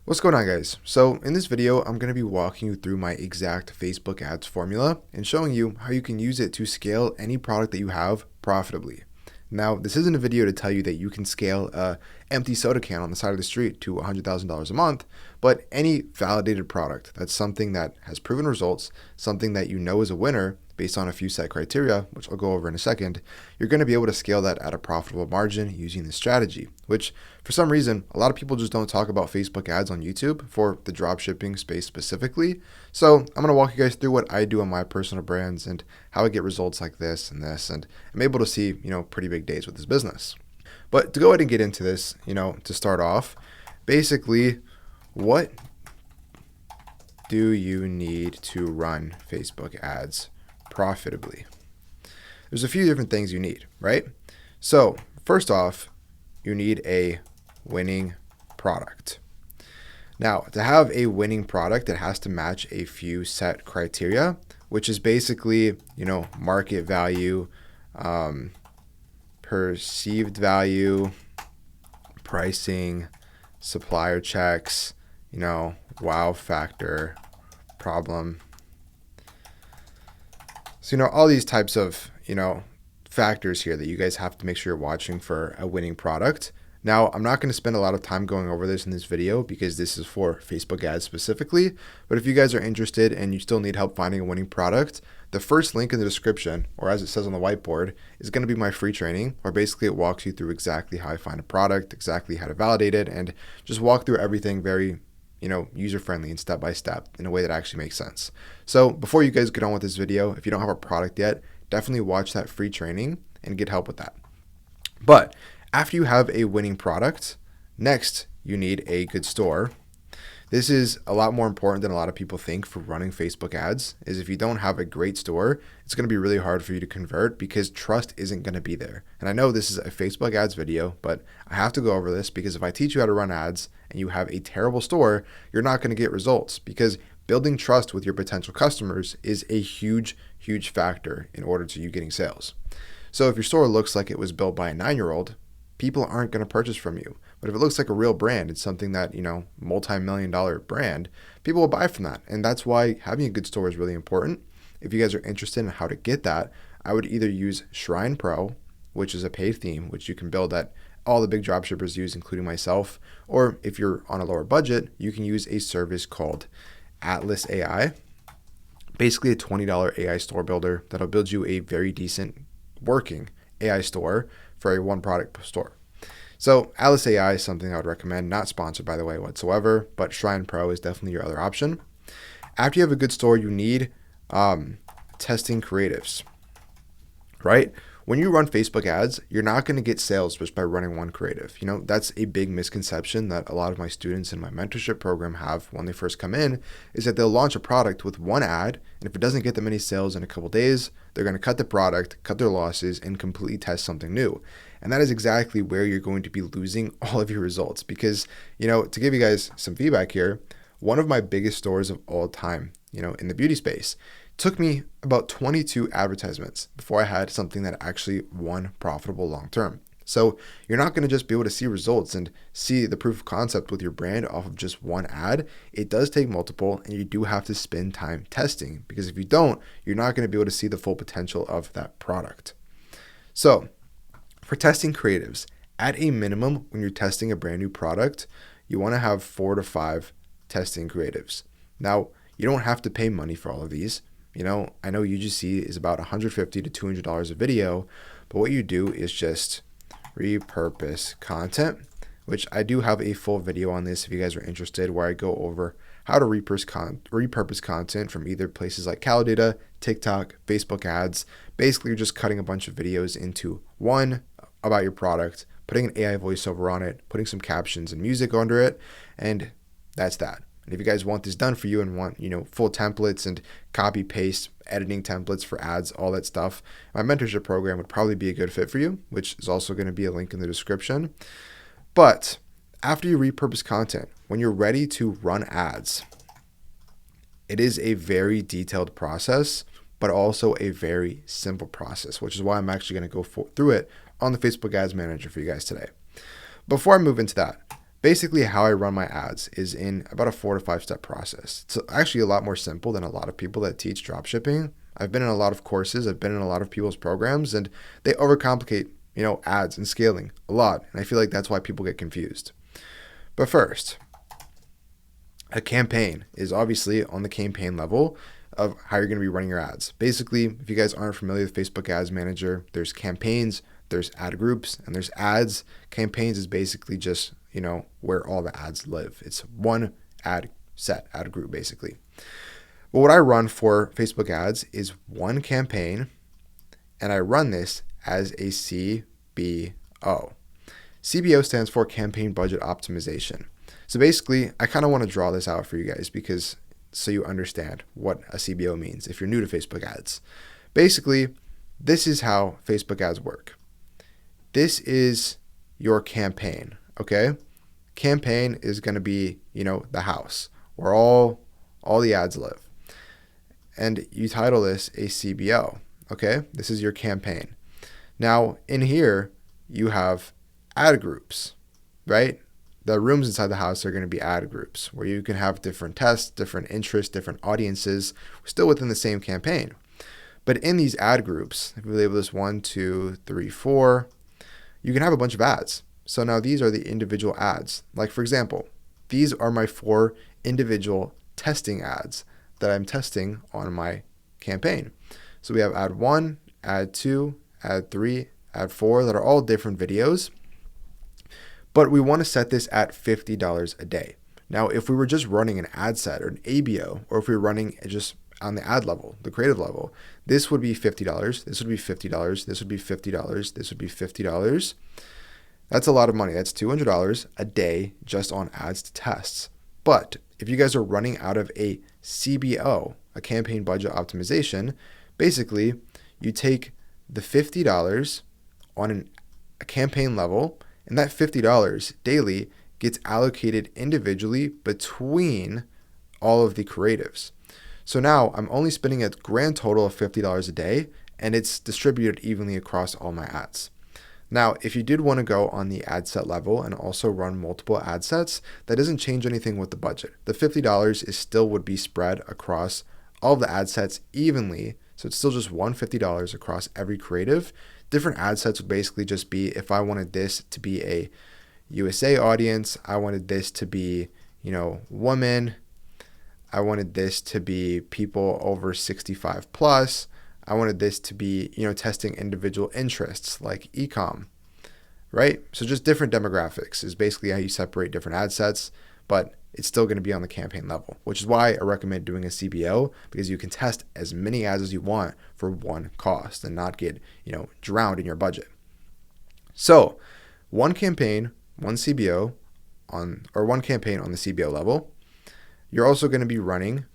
What's going on, guys? So in this video, I'm going to be walking you through my exact Facebook ads formula and showing you how you can use it to scale any product that you have profitably. Now, this isn't a video to tell you that you can scale a empty soda can on the side of the street to $100,000 a month, but any validated product, that's something that has proven results, something that you know is a winner based on a few set criteria, which I'll go over in a second, you're going to be able to scale that at a profitable margin using this strategy, which for some reason, a lot of people just don't talk about Facebook ads on YouTube for the dropshipping space specifically. So I'm going to walk you guys through what I do on my personal brands and how I get results like this, and I'm able to see, pretty big days with this business. But to go ahead and get into this, to start off, basically, what do you need to run Facebook ads profitably? There's a few different things you need, right? So first off, you need a winning product. Now, to have a winning product, it has to match a few set criteria, which is basically, market value, perceived value, pricing, supplier checks, wow factor, problem. So, all these types of, factors here that you guys have to make sure you're watching for a winning product. Now, I'm not going to spend a lot of time going over this in this video because this is for Facebook ads specifically, but if you guys are interested and you still need help finding a winning product, the first link in the description, or as it says on the whiteboard, is going to be my free training, where basically it walks you through exactly how I find a product, exactly how to validate it, and just walk through everything very user-friendly and step-by-step in a way that actually makes sense. So before you guys get on with this video, if you don't have a product yet, definitely watch that free training and get help with that. But after you have a winning product, next you need a good store. This is a lot more important than a lot of people think for running Facebook ads, is if you don't have a great store, it's going to be really hard for you to convert because trust isn't going to be there. And I know this is a Facebook ads video, but I have to go over this because if I teach you how to run ads and you have a terrible store, you're not going to get results, because building trust with your potential customers is a huge, huge factor in order to you getting sales. So if your store looks like it was built by a 9-year-old, people aren't going to purchase from you. But if it looks like a real brand, it's something that, multi-million-dollar brand, people will buy from that. And that's why having a good store is really important. If you guys are interested in how to get that, I would either use Shrine Pro, which is a paid theme, which you can build that all the big dropshippers use, including myself. Or if you're on a lower budget, you can use a service called Atlas AI. Basically a $20 AI store builder that'll build you a very decent working AI store for a one product store. So Atlas AI is something I would recommend, not sponsored by the way whatsoever, but Shrine Pro is definitely your other option. After you have a good store, you need testing creatives, right? When you run Facebook ads, you're not going to get sales just by running one creative. That's a big misconception that a lot of my students in my mentorship program have when they first come in, is that they'll launch a product with one ad, and if it doesn't get them any sales in a couple days, they're going to cut the product, cut their losses, and completely test something new. And that is exactly where you're going to be losing all of your results because, to give you guys some feedback here, one of my biggest stores of all time, in the beauty space, took me about 22 advertisements before I had something that actually won profitable long term. So you're not going to just be able to see results and see the proof of concept with your brand off of just one ad. It does take multiple, and you do have to spend time testing, because if you don't, you're not going to be able to see the full potential of that product. So for testing creatives, at a minimum, when you're testing a brand new product, you want to have 4 to 5 testing creatives. Now, you don't have to pay money for all of these. I know UGC is about $150 to $200 a video, but what you do is just repurpose content, which I do have a full video on this if you guys are interested, where I go over how to repurpose content from either places like Calidata, TikTok, Facebook ads. Basically, you're just cutting a bunch of videos into one about your product, putting an AI voiceover on it, putting some captions and music under it, and that's that. And if you guys want this done for you and want, full templates and copy paste editing templates for ads, all that stuff, my mentorship program would probably be a good fit for you, which is also going to be a link in the description. But after you repurpose content, when you're ready to run ads, it is a very detailed process, but also a very simple process, which is why I'm actually going to go through it on the Facebook Ads Manager for you guys today. Before I move into that, Basically, how I run my ads is in about a 4 to 5 step process. It's actually a lot more simple than a lot of people that teach dropshipping. I've been in a lot of courses, I've been in a lot of people's programs, and they overcomplicate, ads and scaling a lot. And I feel like that's why people get confused. But first, a campaign is obviously on the campaign level of how you're going to be running your ads. Basically, if you guys aren't familiar with Facebook Ads Manager, there's campaigns, there's ad groups, and there's ads. Campaigns is basically just, where all the ads live. It's one ad set, ad group basically. But what I run for Facebook ads is one campaign, and I run this as a CBO. CBO stands for Campaign Budget Optimization. So basically, I kind of want to draw this out for you guys so you understand what a CBO means if you're new to Facebook ads. Basically, this is how Facebook ads work. This is your campaign, okay? Campaign is going to be, the house where all the ads live. And you title this a CBO, okay? This is your campaign. Now, in here, you have ad groups, right? The rooms inside the house are going to be ad groups where you can have different tests, different interests, different audiences, still within the same campaign. But in these ad groups, if we label this 1, 2, 3, 4, you can have a bunch of ads. So now these are the individual ads. Like for example, these are my 4 individual testing ads that I'm testing on my campaign. So we have ad 1, ad 2, ad 3, ad 4 that are all different videos. But we want to set this at $50 a day. Now, if we were just running an ad set or an ABO, or if we were running just on the ad level, the creative level, this would be $50. This would be $50. This would be $50. This would be $50. That's a lot of money. That's $200 a day just on ads to tests. But if you guys are running out of a CBO, a campaign budget optimization, basically you take the $50 on a campaign level, and that $50 daily gets allocated individually between all of the creatives. So now I'm only spending a grand total of $50 a day, and it's distributed evenly across all my ads. Now, if you did want to go on the ad set level and also run multiple ad sets, that doesn't change anything with the budget. The $50 still would be spread across all of the ad sets evenly. So it's still just $150 across every creative. Different ad sets would basically just be, if I wanted this to be a USA audience, I wanted this to be, women, I wanted this to be people over 65 plus, I wanted this to be, testing individual interests like e-com, right? So just different demographics is basically how you separate different ad sets, but it's still going to be on the campaign level, which is why I recommend doing a CBO, because you can test as many ads as you want for one cost and not get, drowned in your budget. So one campaign, one CBO one campaign on the CBO level. You're also going to be running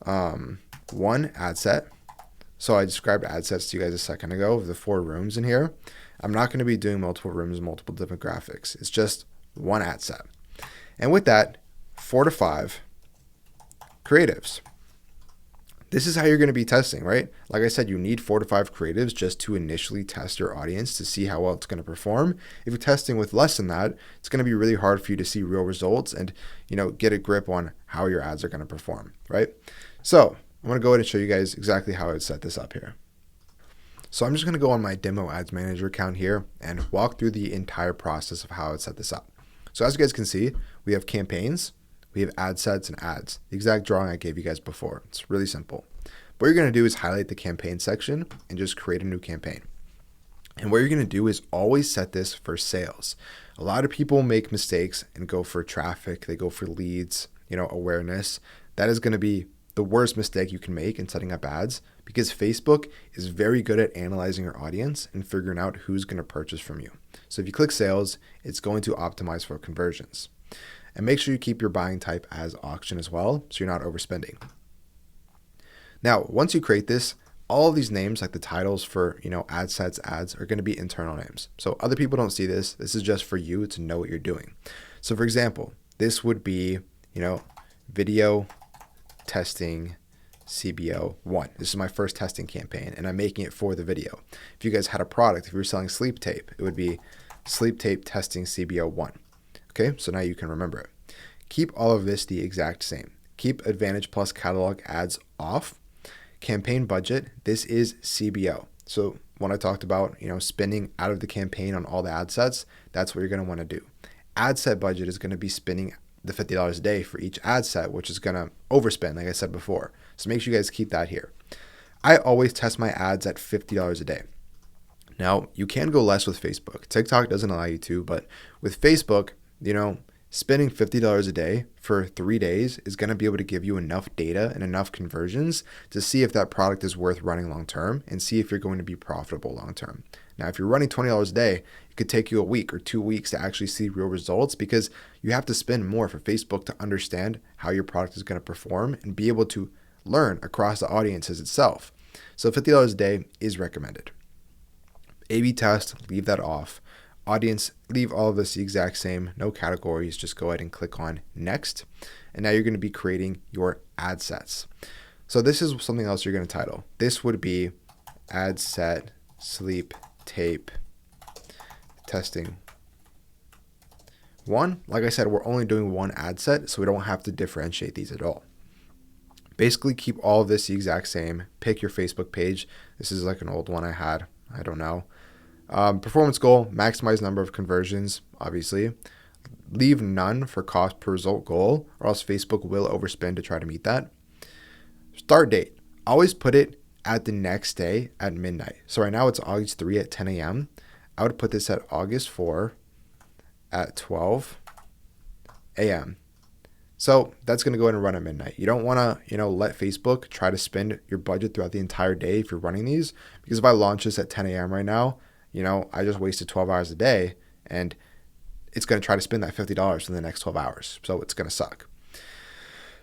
one ad set. So I described ad sets to you guys a second ago of the 4 rooms in here. I'm not going to be doing multiple rooms, multiple demographics. It's just one ad set. And with that, 4 to 5 creatives. This is how you're going to be testing, right? Like I said, you need 4 to 5 creatives just to initially test your audience to see how well it's going to perform. If you're testing with less than that, it's going to be really hard for you to see real results and, get a grip on how your ads are going to perform, right? So I'm going to go ahead and show you guys exactly how I would set this up here. So I'm just going to go on my Demo Ads Manager account here and walk through the entire process of how I would set this up. So as you guys can see, we have campaigns, we have ad sets and ads. The exact drawing I gave you guys before. It's really simple. What you're going to do is highlight the campaign section and just create a new campaign. And what you're going to do is always set this for sales. A lot of people make mistakes and go for traffic. They go for leads, awareness. That is going to be the worst mistake you can make in setting up ads, because Facebook is very good at analyzing your audience and figuring out who's going to purchase from you. So if you click sales, it's going to optimize for conversions. And make sure you keep your buying type as auction as well, so you're not overspending. Now, once you create this, all of these names, like the titles for, ad sets, ads, are going to be internal names. So other people don't see this. This is just for you to know what you're doing. So for example, this would be, video testing CBO 1. This is my first testing campaign, and I'm making it for the video. If you guys had a product, if you were selling sleep tape, it would be sleep tape testing CBO 1. Okay, so now you can remember it. Keep all of this the exact same. Keep Advantage Plus catalog ads off. Campaign budget, this is CBO. So when I talked about, spending out of the campaign on all the ad sets, that's what you're going to want to do. Ad set budget is going to be spending the $50 a day for each ad set, which is going to overspend, like I said before. So make sure you guys keep that here. I always test my ads at $50 a day. Now, you can go less with Facebook. TikTok doesn't allow you to, but with Facebook, spending $50 a day for 3 days is going to be able to give you enough data and enough conversions to see if that product is worth running long term and see if you're going to be profitable long term. Now, if you're running $20 a day, it could take you a week or 2 weeks to actually see real results because you have to spend more for Facebook to understand how your product is going to perform and be able to learn across the audiences itself. So $50 a day is recommended. A/B test, leave that off. Audience, leave all of this the exact same, no categories, just go ahead and click on next. And now you're going to be creating your ad sets. So this is something else you're going to title. This would be ad set, sleep, tape, testing. One, like I said, we're only doing one ad set, so we don't have to differentiate these at all. Basically keep all of this the exact same. Pick your Facebook page. This is like an old one I had. I don't know. Performance goal, maximize number of conversions, obviously. Leave none for cost per result goal, or else Facebook will overspend to try to meet that. Start date, always put it at the next day at midnight. So right now it's August 3 at 10 a.m. I would put this at August 4 at 12 a.m. So that's going to go ahead and run at midnight. You don't want to, let Facebook try to spend your budget throughout the entire day if you're running these, because if I launch this at 10 a.m. right now, I just wasted 12 hours a day and it's going to try to spend that $50 in the next 12 hours. So it's going to suck.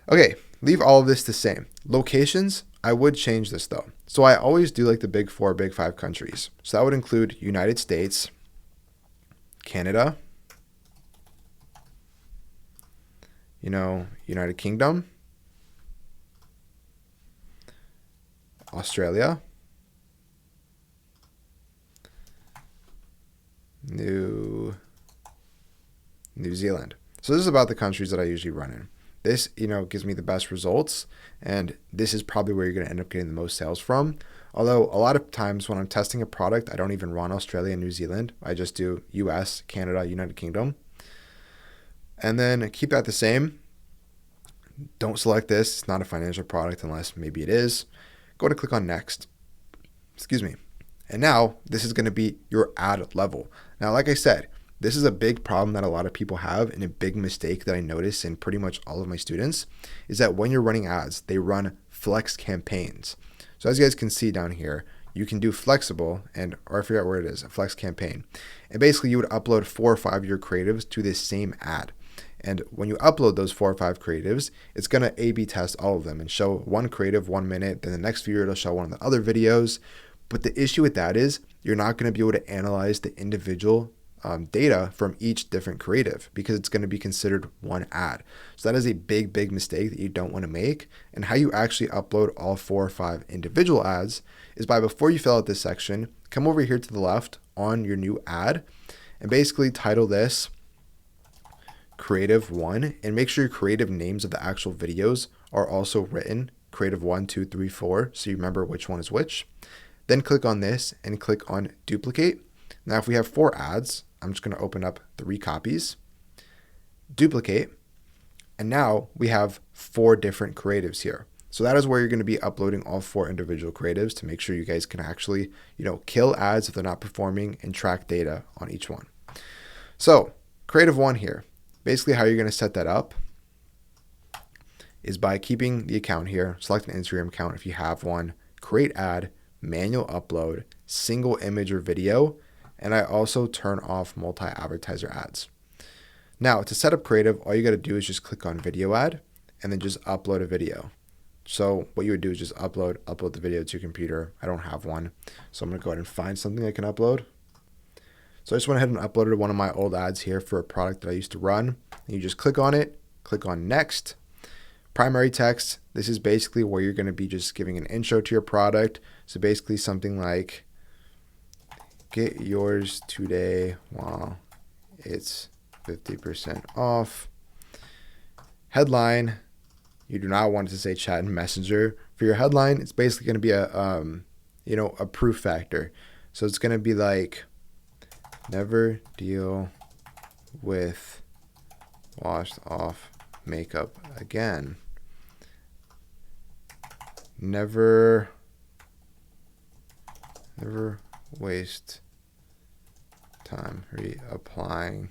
Okay, leave all of this the same. Locations, I would change this though. So I always do like the big 4, big 5 countries. So that would include United States, Canada, United Kingdom, Australia, New Zealand. So this is about the countries that I usually run in. This, gives me the best results, and this is probably where you're going to end up getting the most sales from. Although a lot of times when I'm testing a product, I don't even run Australia and New Zealand. I just do US, Canada, United Kingdom. And then keep that the same. Don't select this. It's not a financial product unless maybe it is. Go ahead and click on next. Excuse me. And now this is going to be your ad level. Now, like I said, this is a big problem that a lot of people have, and a big mistake that I notice in pretty much all of my students is that when you're running ads, they run flex campaigns. So as you guys can see down here, you can do flexible or I forget where it is, a flex campaign. And basically you would upload 4 or 5 of your creatives to this same ad. And when you upload those 4 or 5 creatives, it's going to A/B test all of them and show one creative 1 minute. Then the next viewer, it'll show one of the other videos. But the issue with that is you're not going to be able to analyze the individual data from each different creative because it's going to be considered one ad. So that is a big, big mistake that you don't want to make. And how you actually upload all 4 or 5 individual ads is by, before you fill out this section, come over here to the left on your new ad and basically title this Creative 1, and make sure your creative names of the actual videos are also written Creative 1, 2, 3, 4, so you remember which one is which. Then click on this and click on duplicate. Now if we have 4 ads, I'm just going to open up 3 copies, duplicate, and now we have 4 different creatives here. So that is where you're going to be uploading all 4 individual creatives to make sure you guys can actually, kill ads if they're not performing and track data on each one. So Creative 1 here. Basically how you're going to set that up is by keeping the account here, select an Instagram account if you have one, create ad, manual upload, single image or video, and I also turn off multi-advertiser ads. Now to set up creative, all you got to do is just click on video ad and then just upload a video. So what you would do is just upload the video to your computer. I don't have one, so I'm going to go ahead and find something I can upload. So I just went ahead and uploaded one of my old ads here for a product that I used to run. You just click on it, click on next. Primary text, this is basically where you're going to be just giving an intro to your product. So basically something like, get yours today while it's 50% off. Headline, you do not want it to say chat and messenger. For your headline, it's basically going to be a proof factor. So it's going to be like, never deal with washed off makeup again. Never waste time reapplying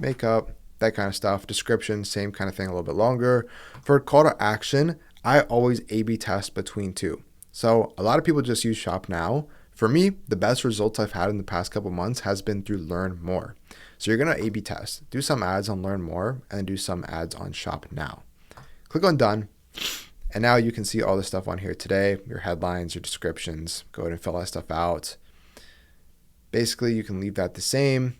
makeup, that kind of stuff. Description, same kind of thing, a little bit longer. For call to action, I always A/B test between two. So a lot of people just use Shop Now. For me, the best results I've had in the past couple months has been through Learn More. So you're going to A/B test, do some ads on Learn More, and then do some ads on Shop Now. Click on Done. And now you can see all the stuff on here today, your headlines, your descriptions. Go ahead and fill that stuff out. Basically, you can leave that the same,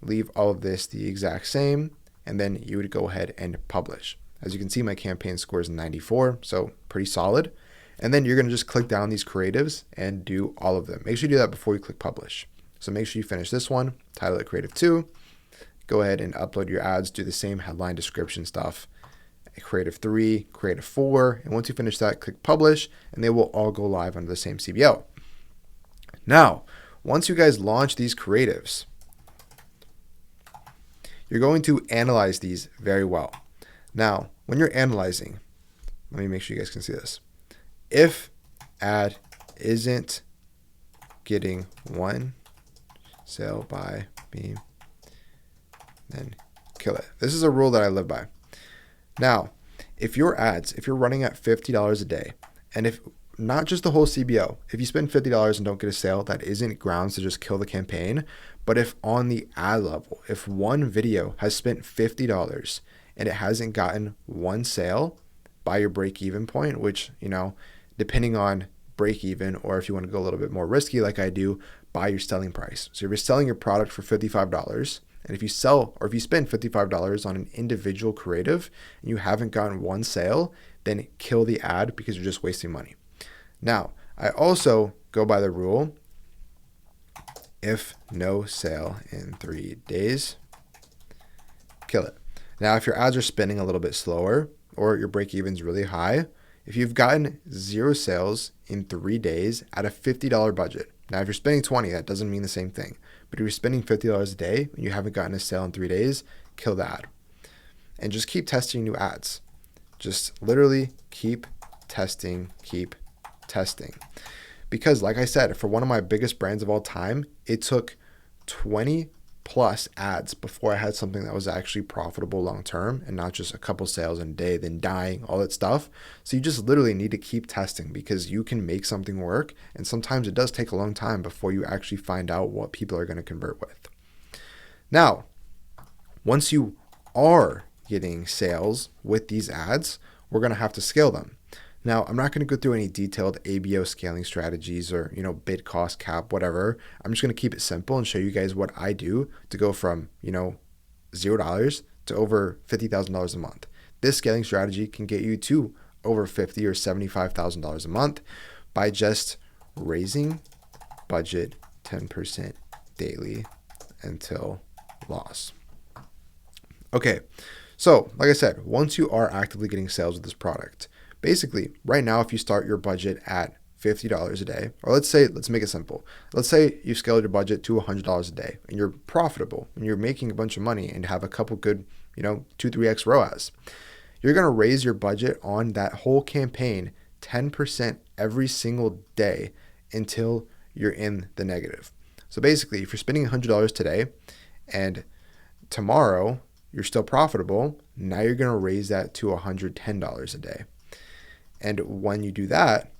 leave all of this the exact same, and then you would go ahead and publish. As you can see, my campaign score is 94, so pretty solid. And then you're going to just click down these creatives and do all of them. Make sure you do that before you click publish. So make sure you finish this one, title it Creative 2. Go ahead and upload your ads, do the same headline description stuff. Creative 3, Creative 4, and once you finish that, click publish, and they will all go live under the same CBO. Now, once you guys launch these creatives, you're going to analyze these very well. Now, when you're analyzing, let me make sure you guys can see this. If ad isn't getting one sale by me, then kill it. This is a rule that I live by. Now, if your ads, if you're running at $50 a day, and if not just the whole CBO, if you spend $50 and don't get a sale, that isn't grounds to just kill the campaign. But if on the ad level, if one video has spent $50 and it hasn't gotten one sale by your break-even point, which, depending on break-even, or if you want to go a little bit more risky like I do, by your selling price. So if you're selling your product for $55, and if you spend $55 on an individual creative and you haven't gotten one sale, then kill the ad because you're just wasting money. Now, I also go by the rule, if no sale in 3 days, kill it. Now, if your ads are spinning a little bit slower or your break-even is really high, if you've gotten 0 sales in 3 days at a $50 budget, now if you're spending 20, that doesn't mean the same thing. But if you're spending $50 a day and you haven't gotten a sale in 3 days, kill the ad. And just keep testing new ads. Just literally keep testing. Because like I said, for one of my biggest brands of all time, it took 20 plus ads before I had something that was actually profitable long-term and not just a couple sales in a day, then dying, all that stuff. So you just literally need to keep testing because you can make something work. And sometimes it does take a long time before you actually find out what people are going to convert with. Now, once you are getting sales with these ads, we're going to have to scale them. Now, I'm not going to go through any detailed ABO scaling strategies or, bid cost cap, whatever. I'm just going to keep it simple and show you guys what I do to go from, $0 to over $50,000 a month. This scaling strategy can get you to over $50,000 or $75,000 a month by just raising budget 10% daily until loss. Okay, so like I said, once you are actively getting sales with this product, basically, right now, if you start your budget at $50 a day, or let's make it simple. Let's say you've scaled your budget to $100 a day and you're profitable and you're making a bunch of money and have a couple good, 2-3x ROAS. You're going to raise your budget on that whole campaign 10% every single day until you're in the negative. So basically, if you're spending $100 today and tomorrow you're still profitable, now you're going to raise that to $110 a day. And when you do that,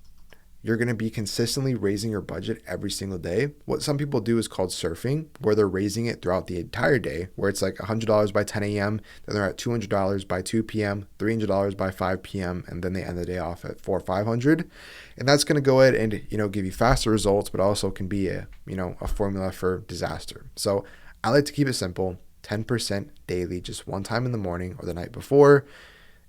you're going to be consistently raising your budget every single day. What some people do is called surfing, where they're raising it throughout the entire day, where it's like $100 by 10 a.m., then they're at $200 by 2 p.m., $300 by 5 p.m., and then they end the day off at $400 or $500. And that's going to go ahead and, give you faster results, but also can be a formula for disaster. So I like to keep it simple, 10% daily, just one time in the morning or the night before.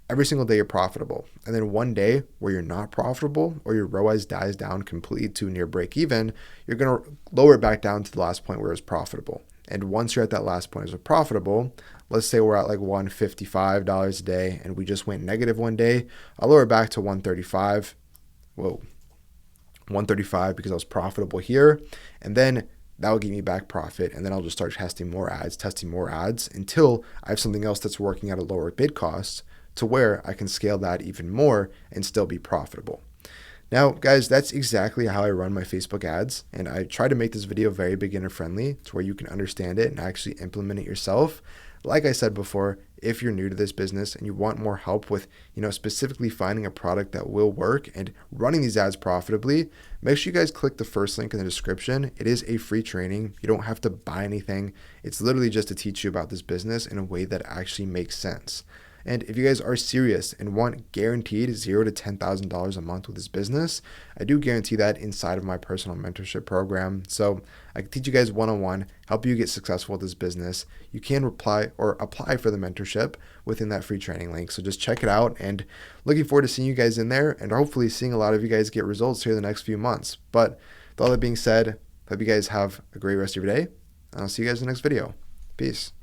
Every single day you're profitable. And then one day where you're not profitable or your ROAS dies down completely to near break even, you're going to lower it back down to the last point where it was profitable. And once you're at that last point as a profitable, let's say we're at like $155 a day and we just went negative one day, I'll lower it back to 135. Whoa, 135 because I was profitable here. And then that will give me back profit. And then I'll just start testing more ads until I have something else that's working at a lower bid cost to where I can scale that even more and still be profitable. Now, guys, that's exactly how I run my Facebook ads. And I try to make this video very beginner friendly to where you can understand it and actually implement it yourself. Like I said before, if you're new to this business and you want more help with, specifically finding a product that will work and running these ads profitably, make sure you guys click the first link in the description. It is a free training. You don't have to buy anything. It's literally just to teach you about this business in a way that actually makes sense. And if you guys are serious and want guaranteed $0 to $10,000 a month with this business, I do guarantee that inside of my personal mentorship program. So I can teach you guys one-on-one, help you get successful with this business. You can apply for the mentorship within that free training link. So just check it out, and looking forward to seeing you guys in there and hopefully seeing a lot of you guys get results here the next few months. But with all that being said, hope you guys have a great rest of your day, and I'll see you guys in the next video. Peace.